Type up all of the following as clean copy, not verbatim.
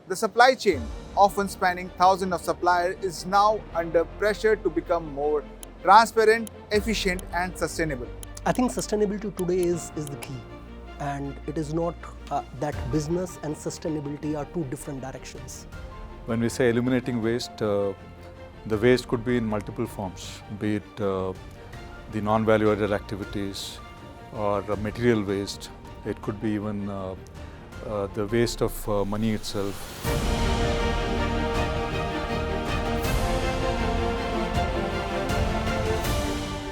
The supply chain, often spanning thousands of suppliers, is now under pressure to become more transparent, efficient, and sustainable. I think sustainability today is the key, and it is not that business and sustainability are two different directions. When we say eliminating waste, the waste could be in multiple forms, be it the non-value added activities or material waste. It could be even the waste of money itself.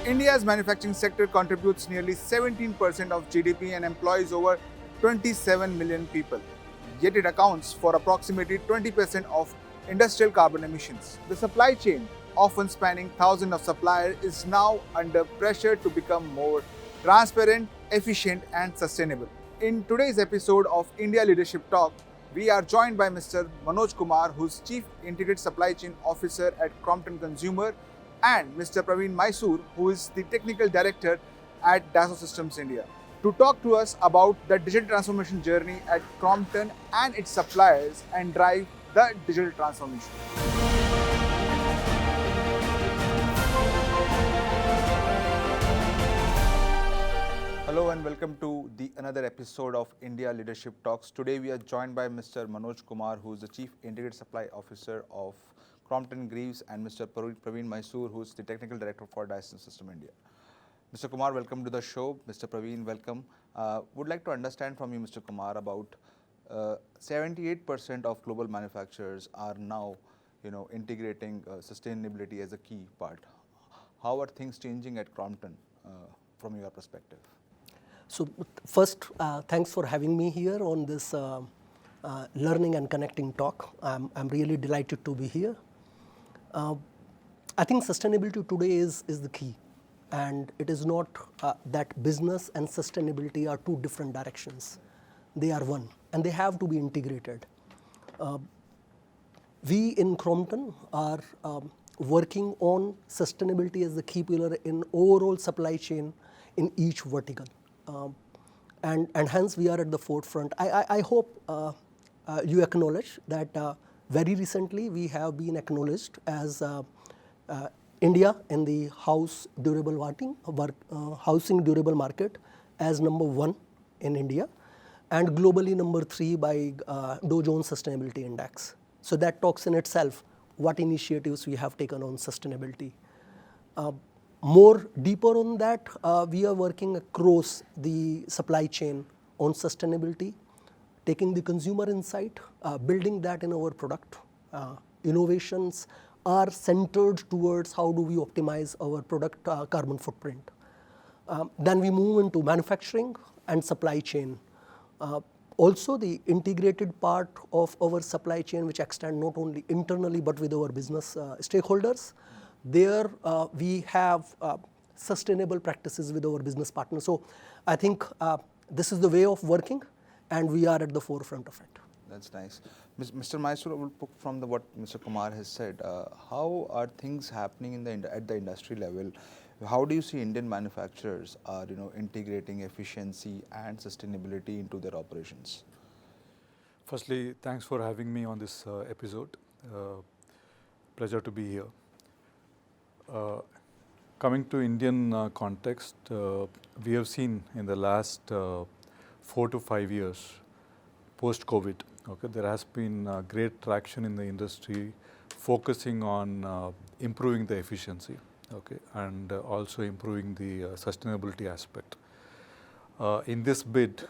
India's manufacturing sector contributes nearly 17% of GDP and employs over 27 million people. Yet it accounts for approximately 20% of industrial carbon emissions. The supply chain, often spanning thousands of suppliers, is now under pressure to become more transparent, efficient, and sustainable. In today's episode of India Leadership Talk, we are joined by Mr. Manoj Kumar, who's Chief Integrated Supply Chain Officer at Crompton Consumer, and Mr. Praveen Mysore, who is the Technical Director at Dassault Systèmes India, to talk to us about the digital transformation journey at Crompton and its suppliers and drive the digital transformation. Hello and welcome to another episode of India Leadership Talks. Today we are joined by Mr. Manoj Kumar, who is the Chief Integrated Supply Officer of Crompton Greaves, and Mr. Praveen Mysore, who is the Technical Director for Dassault Systèmes India. Mr. Kumar, welcome to the show. Mr. Praveen, welcome. Would like to understand from you, Mr. Kumar, about 78% of global manufacturers are now, integrating sustainability as a key part. How are things changing at Crompton from your perspective? So first, thanks for having me here on this learning and connecting talk. I'm really delighted to be here. I think sustainability today is the key, and it is not that business and sustainability are two different directions. They are one, and they have to be integrated. We in Crompton are working on sustainability as the key pillar in overall supply chain in each vertical. And hence we are at the forefront. I hope you acknowledge that very recently we have been acknowledged as India in the housing durable market as number 1 in India, and globally number 3 by Dow Jones Sustainability Index. So that talks in itself what initiatives we have taken on sustainability. More deeper on that, we are working across the supply chain on sustainability, taking the consumer insight, building that in our product. Innovations are centered towards how do we optimize our product carbon footprint. Then we move into manufacturing and supply chain. Also the integrated part of our supply chain, which extend not only internally but with our business stakeholders. There we have sustainable practices with our business partners. So I think this is the way of working, and we are at the forefront of it. That's nice. Mr. Mysore, will pick from what Mr. Kumar has said. How are things happening at the industry level? How do you see Indian manufacturers are integrating efficiency and sustainability into their operations? Firstly, thanks for having me on this episode. Pleasure to be here. Coming to Indian context, we have seen in the last 4 to 5 years, post-COVID, there has been great traction in the industry focusing on improving the efficiency, and also improving the sustainability aspect. In this bid,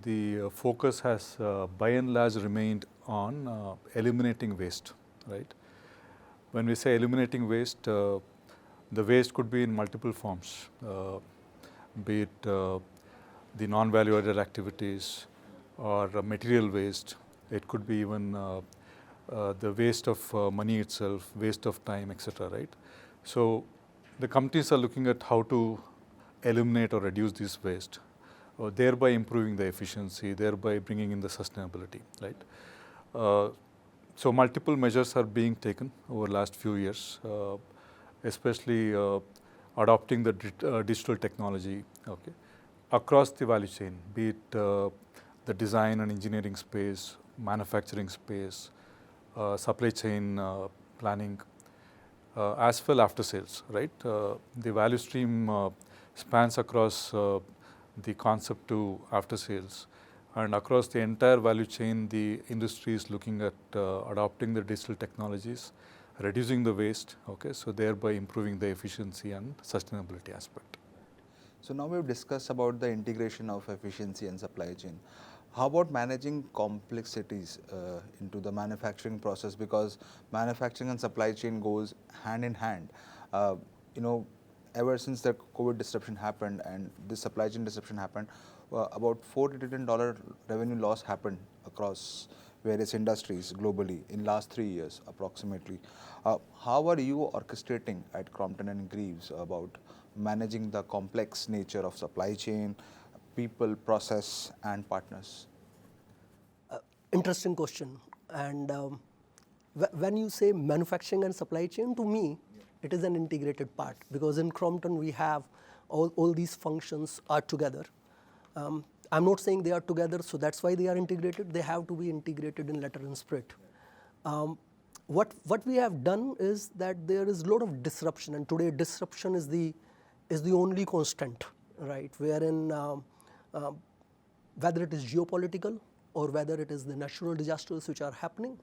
the focus has by and large remained on eliminating waste, right? When we say eliminating waste, the waste could be in multiple forms, be it the non-value added activities or material waste. It could be even the waste of money itself, waste of time, etc. Right? So the companies are looking at how to eliminate or reduce this waste, thereby improving the efficiency, thereby bringing in the sustainability. Right? So multiple measures are being taken over the last few years, especially adopting the digital technology across the value chain, be it the design and engineering space manufacturing space, supply chain planning, as well after sales, right? The value stream spans across the concept to after sales, and across the entire value chain, the industry is looking at adopting the digital technologies, reducing the waste, okay, so thereby improving the efficiency and sustainability aspect. So now we've discussed about the integration of efficiency and supply chain. How about managing complexities into the manufacturing process, because manufacturing and supply chain goes hand in hand. You know, ever since the COVID disruption happened and this supply chain disruption happened, about $4 trillion revenue loss happened across various industries globally in last 3 years approximately. How are you orchestrating at Crompton and Greaves about managing the complex nature of supply chain, people, process, and partners? Interesting question. And when you say manufacturing and supply chain, to me, it is an integrated part, because in Crompton we have all these functions are together. I'm not saying they are together, so that's why they are integrated. They have to be integrated in letter and spirit. What we have done is that there is a lot of disruption, and today disruption is the only constant, right? Wherein whether it is geopolitical or whether it is the natural disasters which are happening,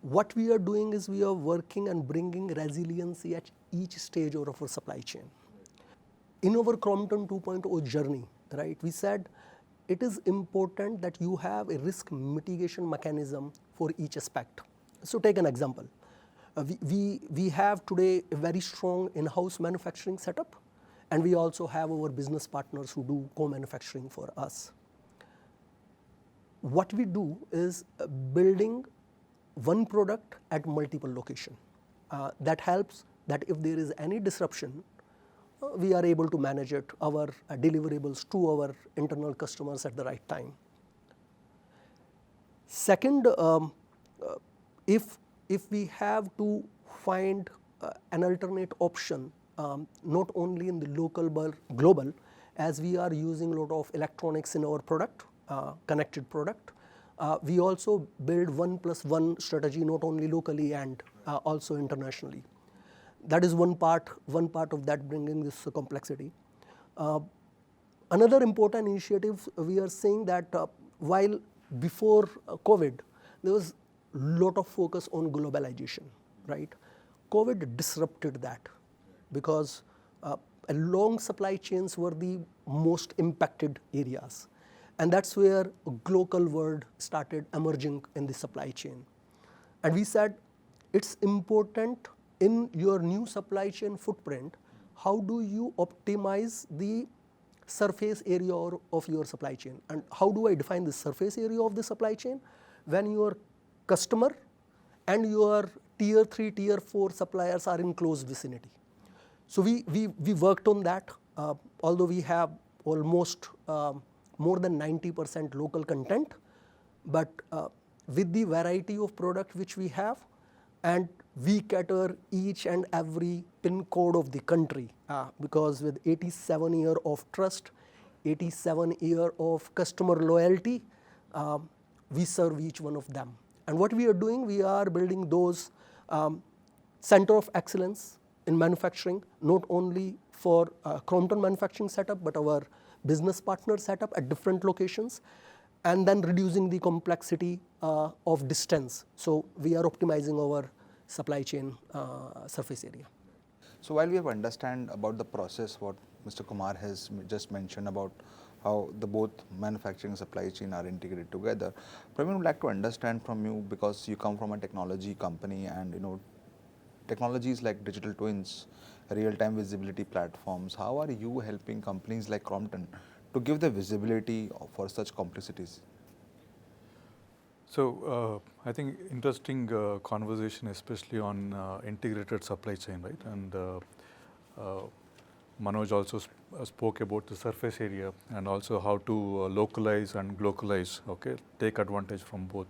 what we are doing is we are working and bringing resiliency at each stage of our supply chain. In our Crompton 2.0 journey, right, we said it is important that you have a risk mitigation mechanism for each aspect. So take an example. We have today a very strong in-house manufacturing setup, and we also have our business partners who do co-manufacturing for us. What we do is building one product at multiple locations. That helps that if there is any disruption, we are able to manage it, our deliverables to our internal customers at the right time. Second, if we have to find an alternate option, not only in the local but global, as we are using a lot of electronics in our product, connected product, we also build 1+1 strategy, not only locally and also internationally. That is one part of that, bringing this complexity. Another important initiative, we are saying that while before COVID, there was a lot of focus on globalization, right? COVID disrupted that, because long supply chains were the most impacted areas. And that's where a global world started emerging in the supply chain. And we said it's important in your new supply chain footprint, how do you optimize the surface area of your supply chain? And how do I define the surface area of the supply chain? When your customer and your tier 3, tier 4 suppliers are in close vicinity. So we worked on that, although we have almost more than 90% local content, but with the variety of product which we have, and we cater each and every pin code of the country, because with 87 years of trust, 87 years of customer loyalty, we serve each one of them. And what we are doing, we are building those center of excellence in manufacturing, not only for Crompton manufacturing setup, but our business partner setup at different locations, and then reducing the complexity of distance. So we are optimizing our supply chain surface area. So while we have understand about the process, what Mr. Kumar has just mentioned about how the both manufacturing and supply chain are integrated together, Praveen would like to understand from you, because you come from a technology company, and technologies like digital twins, real-time visibility platforms, how are you helping companies like Crompton to give the visibility for such complexities? So I think interesting conversation, especially on integrated supply chain, right? And Manoj also spoke about the surface area and also how to localize and globalize, okay, take advantage from both.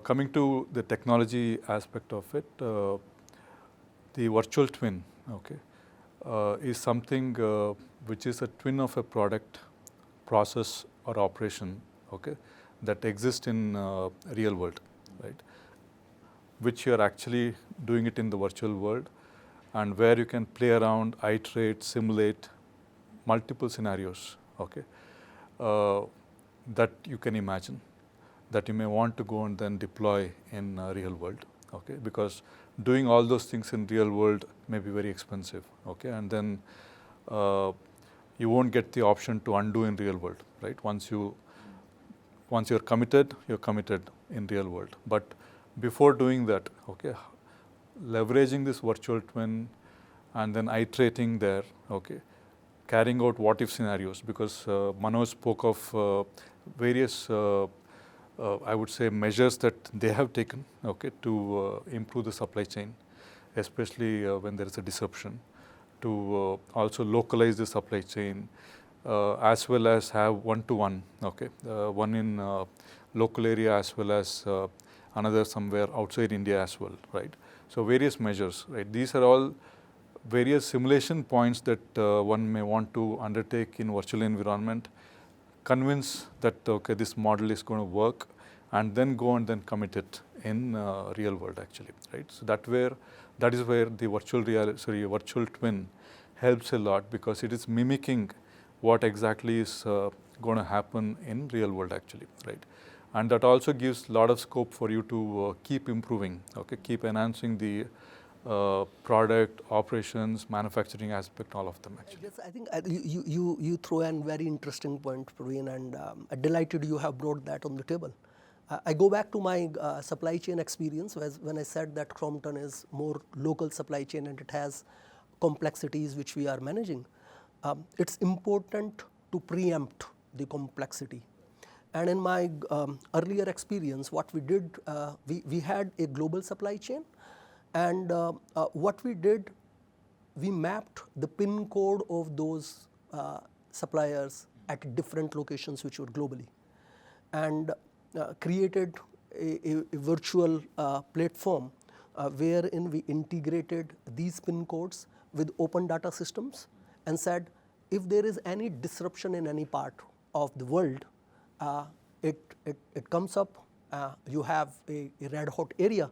Coming to the technology aspect of it, the virtual twin, okay, is something which is a twin of a product, process or operation, okay, that exist in real world, right? Which you are actually doing it in the virtual world, and where you can play around, iterate, simulate multiple scenarios, okay, uh, that you can imagine, that you may want to go and then deploy in real world, okay, because doing all those things in real world may be very expensive, okay, and then uh, you won't get the option to undo in real world, right? Once you're committed in real world. But before doing that, okay, leveraging this virtual twin and then iterating there, okay, carrying out what if scenarios, because Manoj spoke of various I would say measures that they have taken, okay, to improve the supply chain, especially when there is a disruption, to also localize the supply chain, as well as have one-to-one, okay, one in local area as well as another somewhere outside India as well, right? So various measures, right? These are all various simulation points that one may want to undertake in virtual environment, convince that okay, this model is going to work, and then go and then commit it in real world actually, right? So that is where the virtual twin helps a lot, because it is mimicking what exactly is going to happen in real world actually, right? And that also gives a lot of scope for you to keep improving, okay, keep enhancing the product, operations, manufacturing aspect, all of them actually. Yes, I think you throw a very interesting point, Praveen, and I'm delighted you have brought that on the table. I go back to my supply chain experience when I said that Crompton is more local supply chain and it has complexities which we are managing. It's important to preempt the complexity. And in my earlier experience, what we did, we had a global supply chain, and what we did, we mapped the PIN code of those suppliers at different locations which were globally, and created a virtual platform wherein we integrated these PIN codes with open data systems and said, if there is any disruption in any part of the world, it comes up, you have a red hot area,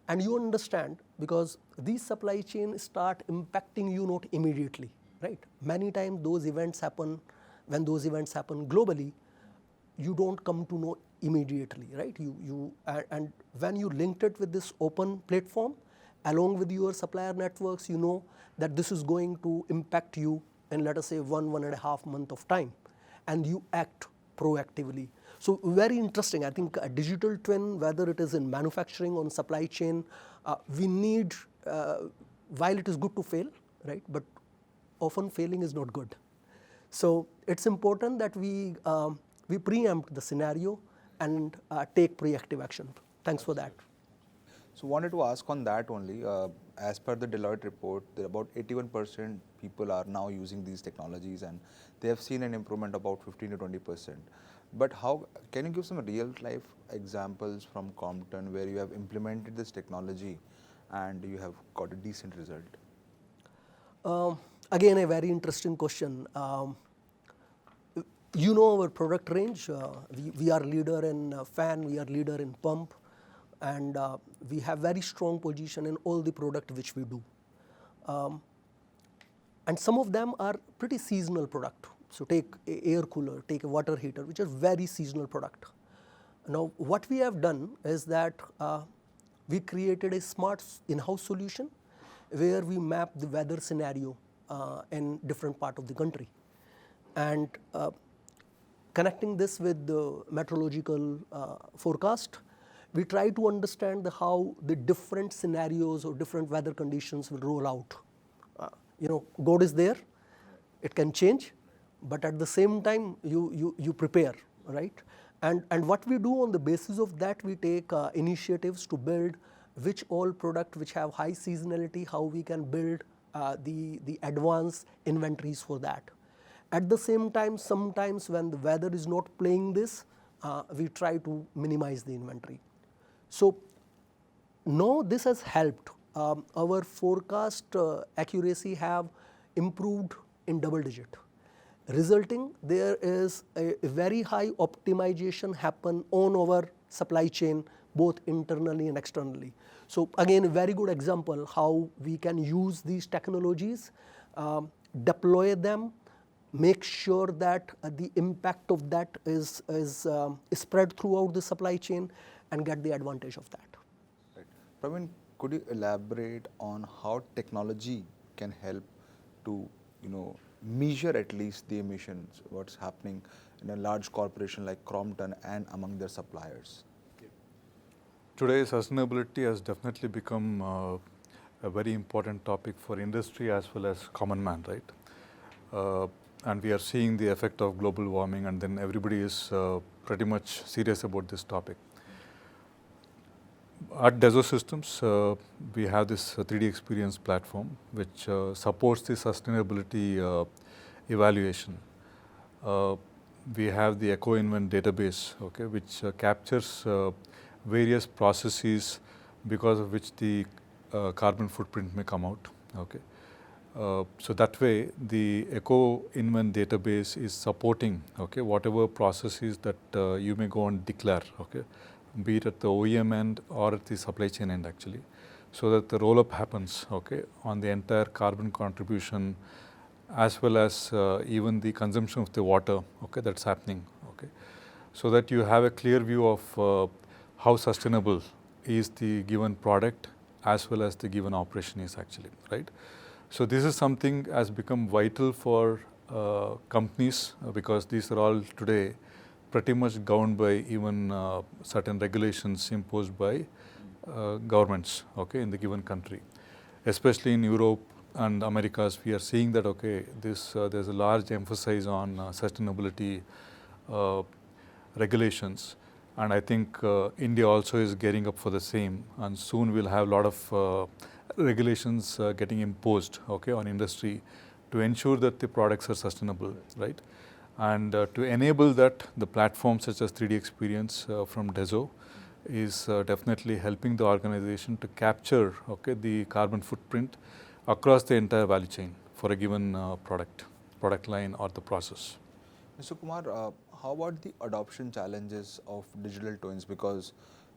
and you understand, because these supply chains start impacting you not immediately, right? Many times those events happen, when those events happen globally, you don't come to know immediately, right? And when you linked it with this open platform, along with your supplier networks, you know that this is going to impact you in, let us say, 1.5 months of time, and you act proactively. So very interesting. I think a digital twin, whether it is in manufacturing or supply chain, we need, while it is good to fail, right? But often failing is not good. So it's important that we preempt the scenario and take proactive action. Thanks for that. So wanted to ask on that only, as per the Deloitte report, that about 81% people are now using these technologies, and they have seen an improvement about 15 to 20%. But how, can you give some real life examples from Crompton where you have implemented this technology and you have got a decent result? Again, a very interesting question. You know our product range. We are leader in fan, we are leader in pump, and we have very strong position in all the product which we do. And some of them are pretty seasonal product. So take a air cooler, take a water heater, which are very seasonal product. Now what we have done is that we created a smart in-house solution where we map the weather scenario in different part of the country. And connecting this with the meteorological forecast, we try to understand how the different scenarios or different weather conditions will roll out. God is there, it can change, but at the same time you prepare, right? And what we do on the basis of that, we take initiatives to build which all product which have high seasonality, how we can build the advanced inventories for that. At the same time, sometimes when the weather is not playing this, we try to minimize the inventory. So now this has helped. Our forecast accuracy have improved in double digit. resulting there is a very high optimization happen on our supply chain, both internally and externally. So again, a very good example how we can use these technologies, deploy them, make sure that the impact of that is spread throughout the supply chain and get the advantage of that. Right. Praveen, could you elaborate on how technology can help to, measure at least the emissions, what's happening in a large corporation like Crompton and among their suppliers? Today, sustainability has definitely become a very important topic for industry as well as common man, right? And we are seeing the effect of global warming, and then everybody is pretty much serious about this topic. At Dassault Systems, we have this 3D experience platform which supports the sustainability evaluation. We have the EcoInvent database, okay, which captures various processes because of which the carbon footprint may come out. Okay. So that way, the EcoInvent database is supporting, okay, whatever processes that you may go and declare, okay, be it at the OEM end or at the supply chain end actually, so that the roll-up happens, okay, on the entire carbon contribution as well as even the consumption of the water, okay, that's happening, okay, so that you have a clear view of how sustainable is the given product as well as the given operation is actually, right? So this is something has become vital for companies because these are all today pretty much governed by even certain regulations imposed by governments, okay, in the given country. Especially in Europe and Americas, we are seeing that, okay, there's a large emphasis on sustainability regulations. And I think India also is gearing up for the same, and soon we'll have a lot of regulations getting imposed, okay, on industry to ensure that the products are sustainable, right? And to enable that, the platforms such as 3D Experience from Dassault is definitely helping the organization to capture, okay, the carbon footprint across the entire value chain for a given product line or the process. Mr. Kumar, how about the adoption challenges of digital twins? Because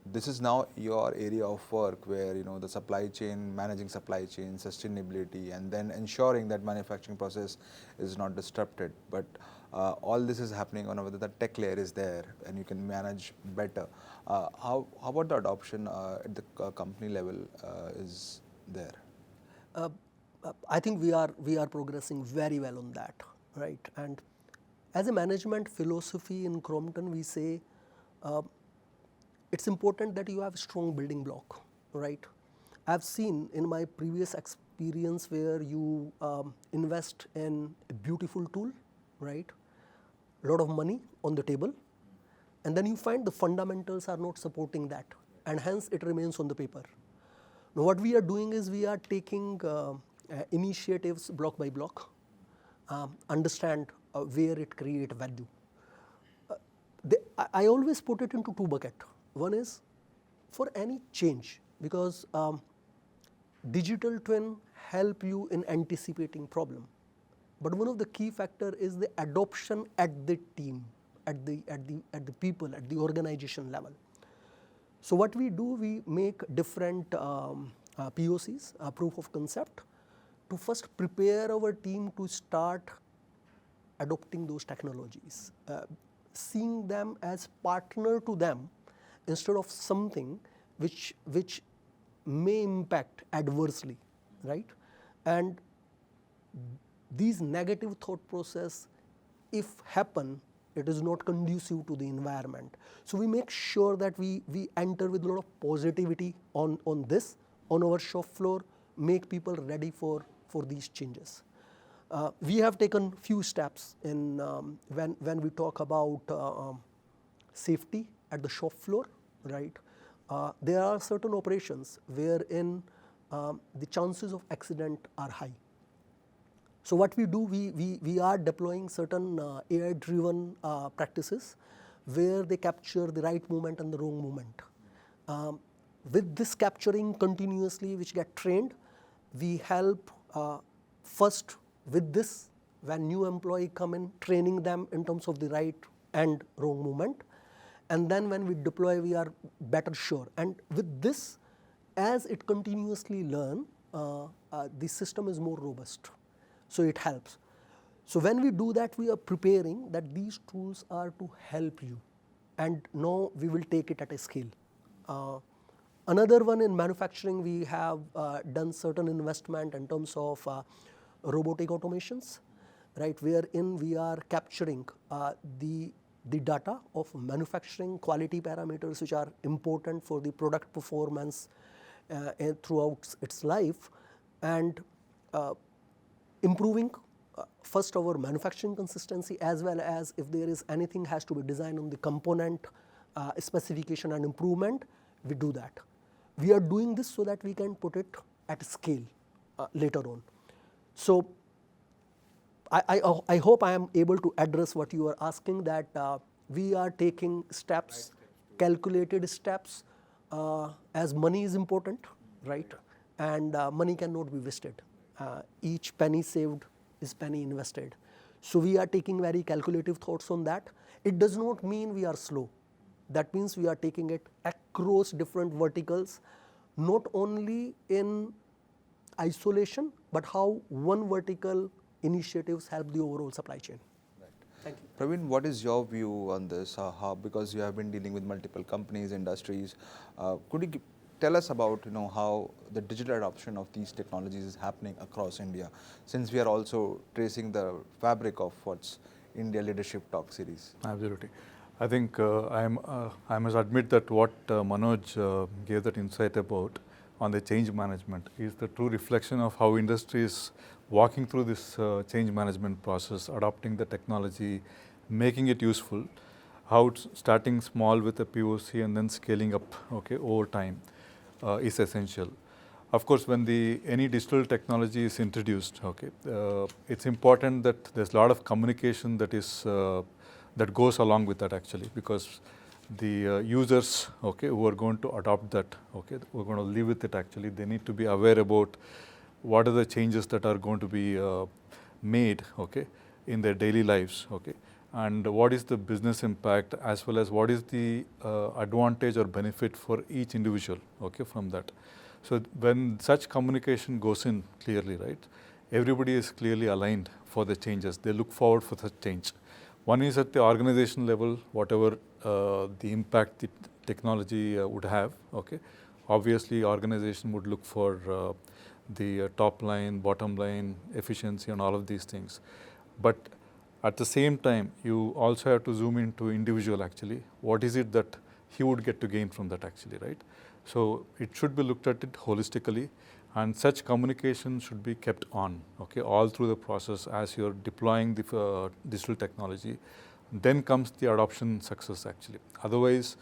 this is now your area of work where, the supply chain, managing supply chain, sustainability, and then ensuring that manufacturing process is not disrupted. But all this is happening on whether the tech layer is there and you can manage better. How about the adoption at the company level is there? I think we are progressing very well on that, right? And as a management philosophy in Crompton, we say it's important that you have a strong building block, right? I've seen in my previous experience where you invest in a beautiful tool, right? A lot of money on the table, and then you find the fundamentals are not supporting that, and hence it remains on the paper. Now what we are doing is we are taking initiatives block by block, understand where it creates value. I always put it into two buckets. One is for any change, because digital twin help you in anticipating problem. But one of the key factor is the adoption at the team, at the people, at the organization level. So what we do, we make different POCs, proof of concept, to first prepare our team to start adopting those technologies, seeing them as partner to them instead of something which may impact adversely, right? And these negative thought process, if happen, it is not conducive to the environment. So we make sure that we enter with a lot of positivity on this, on our shop floor, make people ready for these changes. We have taken few steps in when we talk about safety at the shop floor, right? There are certain operations wherein the chances of accident are high. So what we do, we are deploying certain AI-driven practices where they capture the right movement and the wrong movement. With this capturing continuously, which get trained, we help first with this when new employee come in, training them in terms of the right and wrong movement. And then when we deploy, we are better sure. And with this, as it continuously learn, the system is more robust. So it helps. So when we do that, we are preparing that these tools are to help you. And now we will take it at a scale. Another one in manufacturing, we have done certain investment in terms of robotic automations, right? Wherein we are capturing the data of manufacturing quality parameters which are important for the product performance throughout its life, and improving first our manufacturing consistency, as well as if there is anything has to be designed on the component specification and improvement, we do that. We are doing this so that we can put it at scale later on. So I hope I am able to address what you are asking, that we are taking steps, calculated steps, as money is important, right? And money cannot be wasted. Each penny saved is penny invested. So we are taking very calculative thoughts on that. It does not mean we are slow. That means we are taking it across different verticals, not only in isolation, but how one vertical initiatives help the overall supply chain. Right. Thank you. Praveen, what is your view on this? How, because you have been dealing with multiple companies, industries, could you tell us about how the digital adoption of these technologies is happening across India, since we are also tracing the fabric of what's India Leadership Talk series? Absolutely. I think I must admit that what Manoj gave that insight about on the change management is the true reflection of how industry is walking through this change management process, adopting the technology, making it useful, how it's starting small with a POC and then scaling up, okay, over time is essential. Of course, when any digital technology is introduced, okay, it's important that there's a lot of communication that is that goes along with that actually, because the users, okay, who are going to adopt that, okay, who are going to live with it actually, they need to be aware about what are the changes that are going to be made, okay, in their daily lives, okay, and what is the business impact, as well as what is the advantage or benefit for each individual, okay, from that. So when such communication goes in clearly, right, everybody is clearly aligned for the changes. They look forward for such change. One is at the organization level, whatever the impact the technology would have, okay. Obviously, organization would look for the top line, bottom line, efficiency and all of these things. But at the same time, you also have to zoom into individual actually. What is it that he would get to gain from that actually, right? So it should be looked at it holistically, and such communication should be kept on, okay, all through the process as you're deploying the digital technology. Then comes the adoption success actually. Otherwise,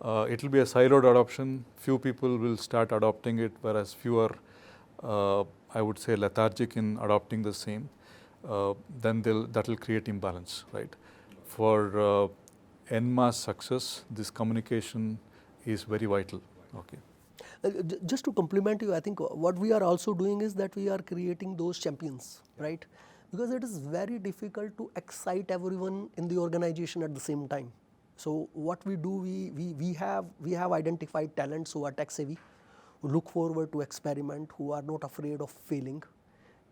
it will be a siloed adoption. Few people will start adopting it, whereas few are, I would say, lethargic in adopting the same. Then that will create imbalance, right? For en masse success, this communication is very vital. Okay. Just to complement you, I think what we are also doing is that we are creating those champions, right? Because it is very difficult to excite everyone in the organization at the same time. So what we do, we have identified talents who are tech savvy, who look forward to experiment, who are not afraid of failing,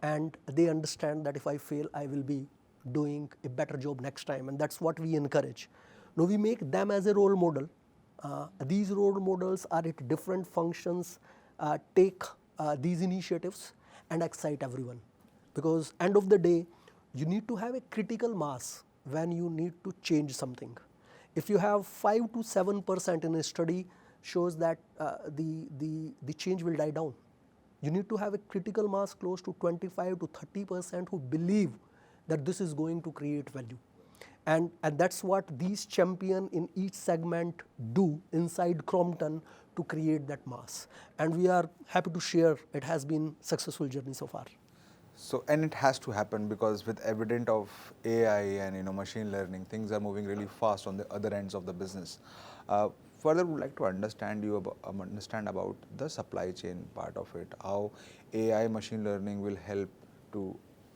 and they understand that if I fail, I will be doing a better job next time, and that's what we encourage. Now we make them as a role model. These role models are at different functions, take these initiatives and excite everyone. Because end of the day, you need to have a critical mass when you need to change something. If you have 5 to 7% in a study shows that the change will die down. You need to have a critical mass close to 25 to 30% who believe that this is going to create value. And that's what these champions in each segment do inside Crompton to create that mass. And we are happy to share it has been a successful journey so far. So, and it has to happen because with evident of AI and machine learning, things are moving really fast on the other ends of the business. Further, would like to understand about the supply chain part of it, how AI machine learning will help to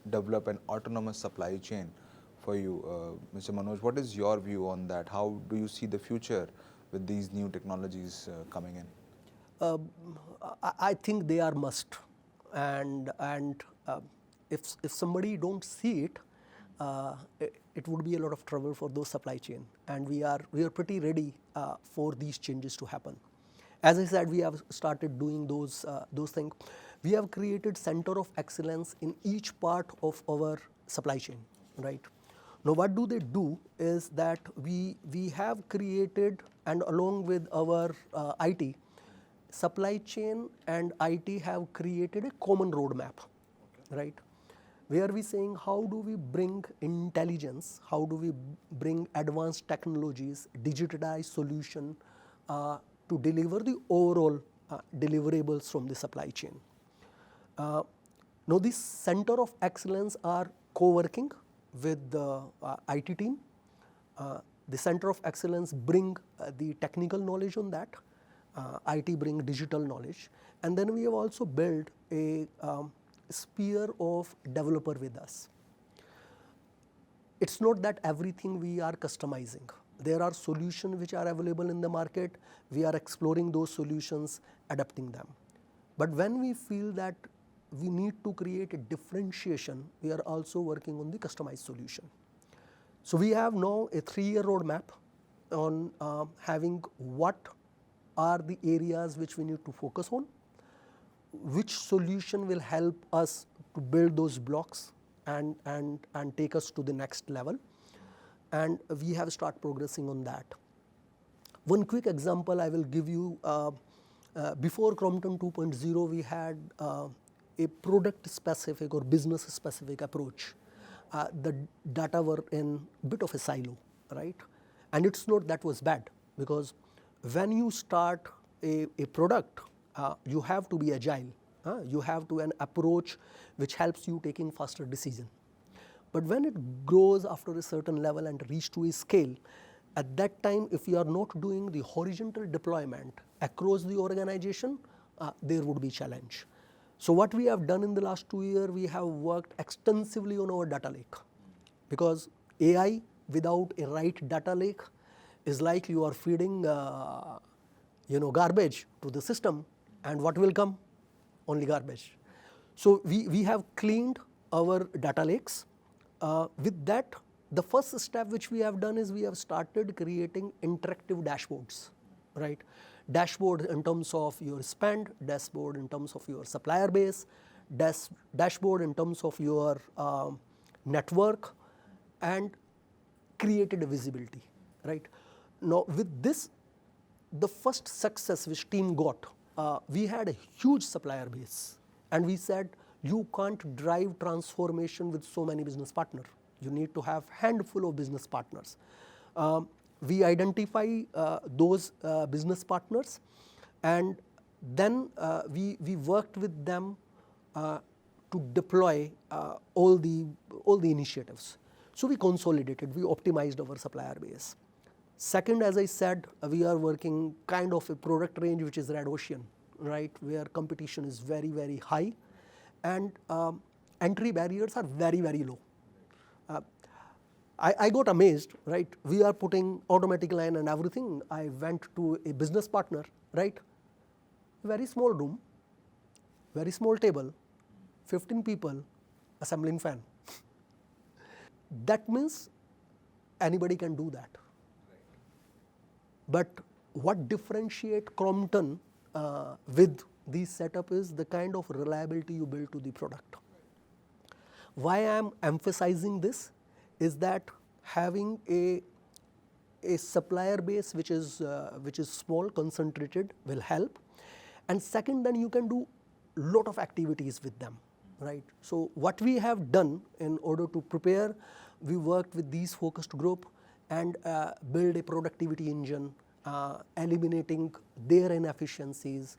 develop an autonomous supply chain for you. Mr. Manoj, what is your view on that? How do you see the future with these new technologies coming in? I think they are must, and if somebody don't see it, it would be a lot of trouble for those supply chain, and we are pretty ready for these changes to happen. As I said, we have started doing those things. We have created center of excellence in each part of our supply chain, right? Now, what do they do is that we have created, and along with our IT, supply chain and IT have created a common roadmap, right? Where we saying how do we bring intelligence, how do we bring advanced technologies, digitized solution to deliver the overall deliverables from the supply chain. Now, this center of excellence are co-working with the IT team. The center of excellence bring the technical knowledge on that. IT bring digital knowledge, and then we have also built a sphere of developer with us. It's not that everything we are customizing. There are solutions which are available in the market. We are exploring those solutions, adapting them. But when we feel that we need to create a differentiation, we are also working on the customized solution. So we have now a 3-year roadmap on having what are the areas which we need to focus on, which solution will help us to build those blocks and take us to the next level, and we have started progressing on that. One quick example I will give you, before Crompton 2.0 we had a product specific or business specific approach. The data were in a bit of a silo, right? And it's not that was bad, because when you start a product, you have to be agile. You have to an approach which helps you taking faster decision. But when it grows after a certain level and reach to a scale, at that time, if you are not doing the horizontal deployment across the organization, there would be challenge. So what we have done in the last 2 years, we have worked extensively on our data lake, because AI without a right data lake is like you are feeding garbage to the system, and what will come? Only garbage. So we have cleaned our data lakes. With that, the first step which we have done is we have started creating interactive dashboards, right? Dashboard in terms of your spend, dashboard in terms of your supplier base, dashboard in terms of your network, and created a visibility, right? Now with this, the first success which team got, we had a huge supplier base, and we said you can't drive transformation with so many business partners. You need to have handful of business partners. We identify those business partners, and then we worked with them to deploy all the initiatives. So we consolidated, we optimized our supplier base. Second, as I said, we are working kind of a product range which is red ocean, right, where competition is very, very high, and entry barriers are very, very low. I got amazed, right? We are putting automatic line and everything. I went to a business partner, right? Very small room, very small table, 15 people assembling fan. That means anybody can do that. But what differentiate Crompton with this setup is the kind of reliability you build to the product. Why I am emphasizing this is that having a supplier base which is small, concentrated, will help. And second, then you can do lot of activities with them, right? So what we have done in order to prepare, we worked with these focused group and build a productivity engine, eliminating their inefficiencies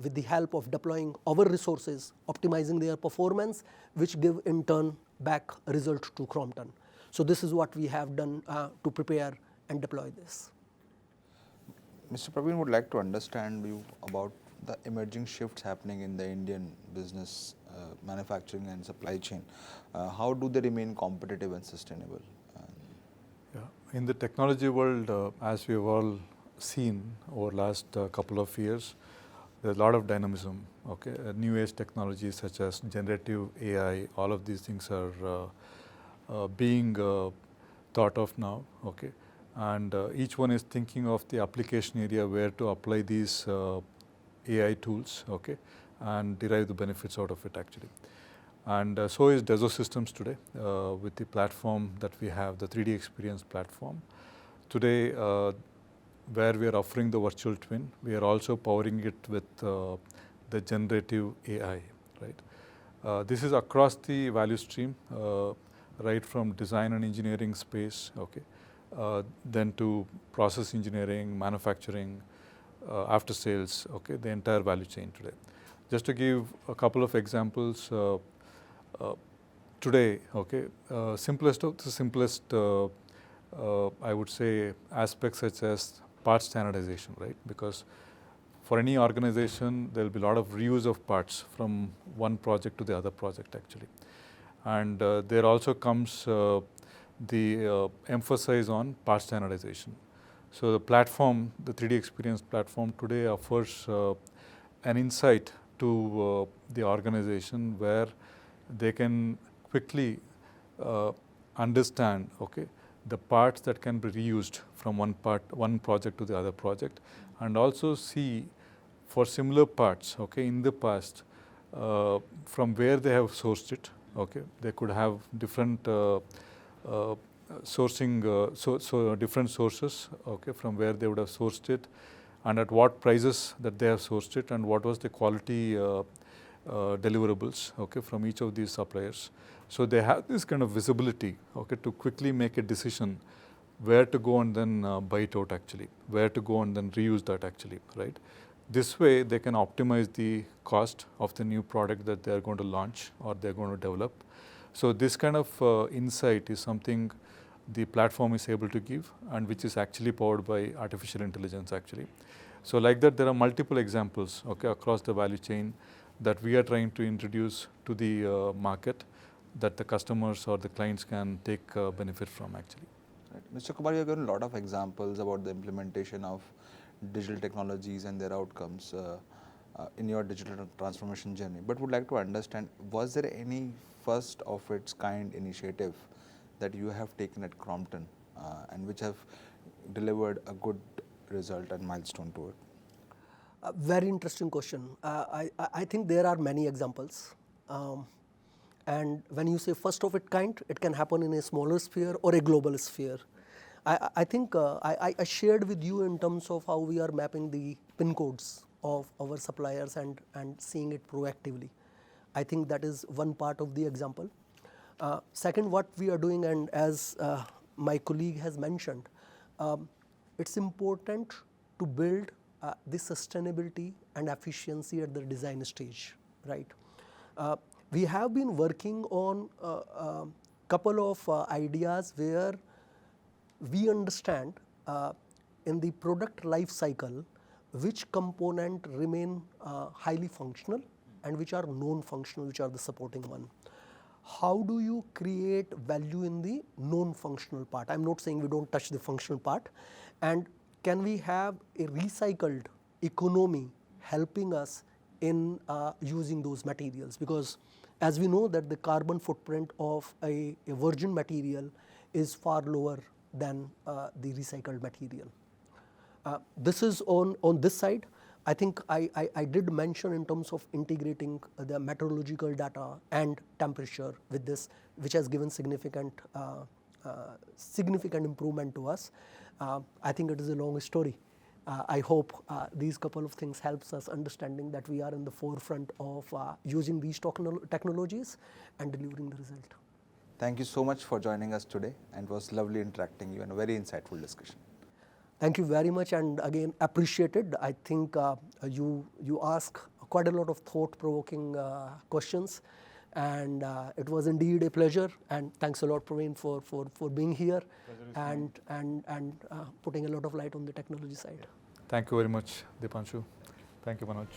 with the help of deploying our resources, optimizing their performance, which give in turn back result to Crompton. So this is what we have done to prepare and deploy this. Mr. Praveen would like to understand you about the emerging shifts happening in the Indian business manufacturing and supply chain, how do they remain competitive and sustainable? Yeah. In the technology world, as we've all seen over last couple of years, there's a lot of dynamism. Okay, new age technologies such as generative AI, all of these things are being thought of now. Okay, and each one is thinking of the application area where to apply these AI tools. Okay, and derive the benefits out of it actually. And so is Dassault Systems today with the platform that we have, the 3D experience platform. Today, where we are offering the virtual twin, we are also powering it with the generative AI, right? This is across the value stream, right from design and engineering space, okay, then to process engineering, manufacturing, after sales, okay, the entire value chain today. Just to give a couple of examples, today, okay, simplest of the simplest, I would say, aspects such as part standardization, right? Because for any organization, there will be a lot of reuse of parts from one project to the other project actually. And there also comes the emphasis on part standardization. So the platform, the 3D experience platform today offers an insight to the organization where they can quickly understand, okay, the parts that can be reused from one project to the other project, and also see for similar parts, okay, in the past, from where they have sourced it, okay, they could have different sourcing, so different sources, okay, from where they would have sourced it, and at what prices that they have sourced it, and what was the quality deliverables, okay, from each of these suppliers. So they have this kind of visibility, okay, to quickly make a decision where to go and then buy it out actually, where to go and then reuse that actually, right? This way they can optimize the cost of the new product that they are going to launch or they are going to develop. So this kind of insight is something the platform is able to give, and which is actually powered by artificial intelligence actually. So like that, there are multiple examples, okay, across the value chain that we are trying to introduce to the market that the customers or the clients can take benefit from actually. Right. Mr. Kumar, you have given a lot of examples about the implementation of digital technologies and their outcomes in your digital transformation journey. But would like to understand, was there any first of its kind initiative that you have taken at Crompton and which have delivered a good result and milestone to it? Very interesting question. I think there are many examples. And when you say first of its kind, it can happen in a smaller sphere or a global sphere. I think I shared with you in terms of how we are mapping the PIN codes of our suppliers and seeing it proactively. I think that is one part of the example. Second, what we are doing, and as my colleague has mentioned, it's important to build the sustainability and efficiency at the design stage, right? We have been working on a couple of ideas where we understand in the product life cycle which component remain highly functional and which are non-functional, which are the supporting one. How do you create value in the non-functional part? I'm not saying we don't touch the functional part. And can we have a recycled economy helping us in using those materials? Because as we know that the carbon footprint of a virgin material is far lower than the recycled material. This is on this side. I think I did mention in terms of integrating the meteorological data and temperature with this, which has given significant improvement to us. I think it is a long story. I hope these couple of things helps us understanding that we are in the forefront of using these technologies and delivering the result. Thank you so much for joining us today, and it was lovely interacting you and a very insightful discussion. Thank you very much, and again appreciated. I think you ask quite a lot of thought-provoking questions, and it was indeed a pleasure. And thanks a lot, Praveen, for being here and putting a lot of light on the technology side. Thank you very much, Deepanshu. Thank you, Manoj.